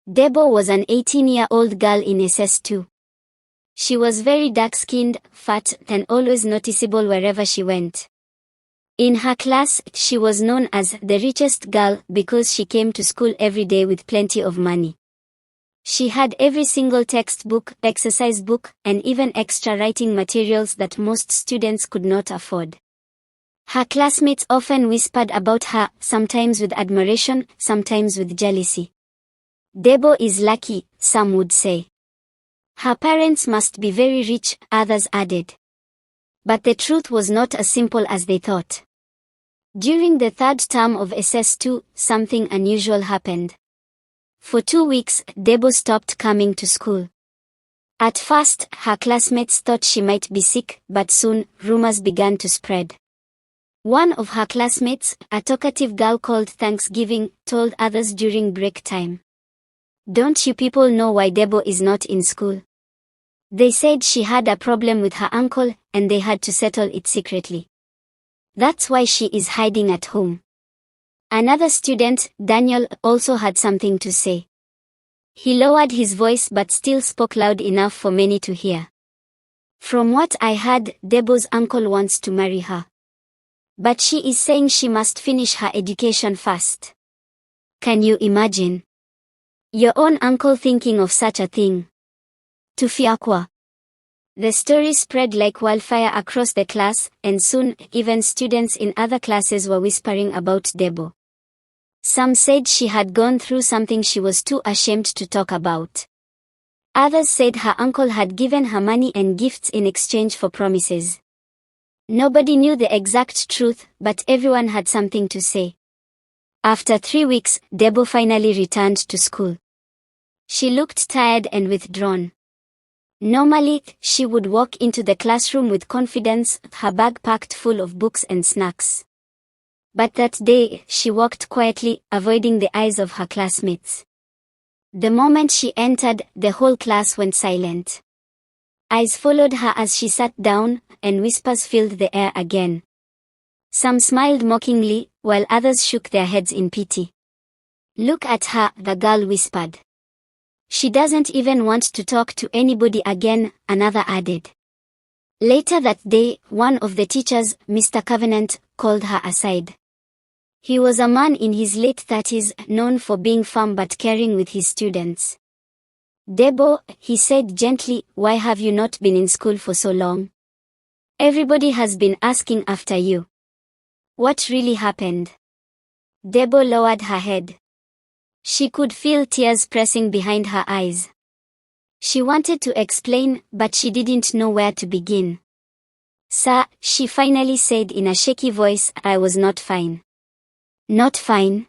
Debo was an 18-year-old girl in SS2. She was very dark-skinned, fat, and always noticeable wherever she went. In her class, she was known as the richest girl because she came to school every day with plenty of money. She had every single textbook, exercise book, and even extra writing materials that most students could not afford. Her classmates often whispered about her, sometimes with admiration, sometimes with jealousy. Debo is lucky, some would say. Her parents must be very rich, others added. But the truth was not as simple as they thought. During the third term of SS2, something unusual happened. For 2 weeks, Debo stopped coming to school. At first, her classmates thought she might be sick, but soon, rumors began to spread. One of her classmates, a talkative girl called Thanksgiving, told others during break time. "Don't you people know why Debo is not in school?" They said she had a problem with her uncle, and they had to settle it secretly. That's why she is hiding at home. Another student, Daniel, also had something to say. He lowered his voice but still spoke loud enough for many to hear. "From what I heard, Debo's uncle wants to marry her. But she is saying she must finish her education first." Can you imagine? Your own uncle thinking of such a thing. Tufiakwa. The story spread like wildfire across the class, and soon, even students in other classes were whispering about Debo. Some said she had gone through something she was too ashamed to talk about. Others said her uncle had given her money and gifts in exchange for promises. Nobody knew the exact truth, but everyone had something to say. After 3 weeks, Debo finally returned to school. She looked tired and withdrawn. Normally, she would walk into the classroom with confidence, her bag packed full of books and snacks. But that day, she walked quietly, avoiding the eyes of her classmates. The moment she entered, the whole class went silent. Eyes followed her as she sat down, and whispers filled the air again. Some smiled mockingly, while others shook their heads in pity. "Look at her," the girl whispered. "She doesn't even want to talk to anybody again," another added. Later that day, one of the teachers, Mr. Covenant, called her aside. He was a man in his late 30s, known for being firm but caring with his students. "Debo," he said gently, "why have you not been in school for so long? Everybody has been asking after you. What really happened?" Debo lowered her head. She could feel tears pressing behind her eyes. She wanted to explain, but she didn't know where to begin. "Sir," she finally said in a shaky voice, "I was not fine." "Not fine?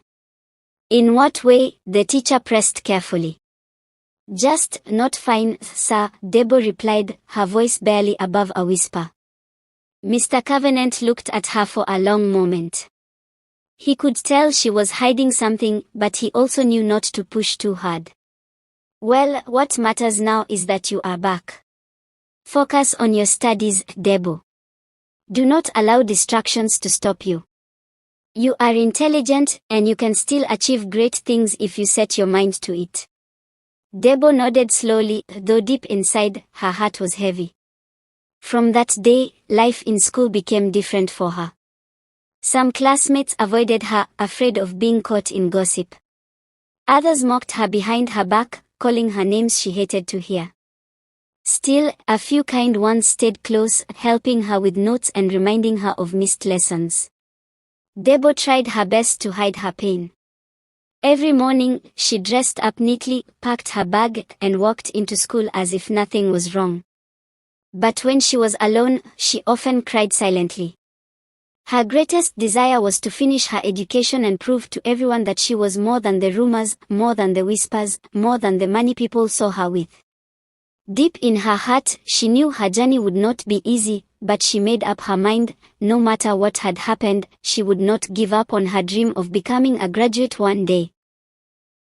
In what way?" the teacher pressed carefully. "Just not fine, sir," Debo replied, her voice barely above a whisper. Mr. Covenant looked at her for a long moment. He could tell she was hiding something, but he also knew not to push too hard. "Well, what matters now is that you are back. Focus on your studies, Debo. Do not allow distractions to stop you. You are intelligent, and you can still achieve great things if you set your mind to it." Debo nodded slowly, though deep inside, her heart was heavy. From that day, life in school became different for her. Some classmates avoided her, afraid of being caught in gossip. Others mocked her behind her back, calling her names she hated to hear. Still, a few kind ones stayed close, helping her with notes and reminding her of missed lessons. Debo tried her best to hide her pain. Every morning, she dressed up neatly, packed her bag, and walked into school as if nothing was wrong. But when she was alone, she often cried silently. Her greatest desire was to finish her education and prove to everyone that she was more than the rumors, more than the whispers, more than the money people saw her with. Deep in her heart, she knew her journey would not be easy, but she made up her mind, no matter what had happened, she would not give up on her dream of becoming a graduate one day.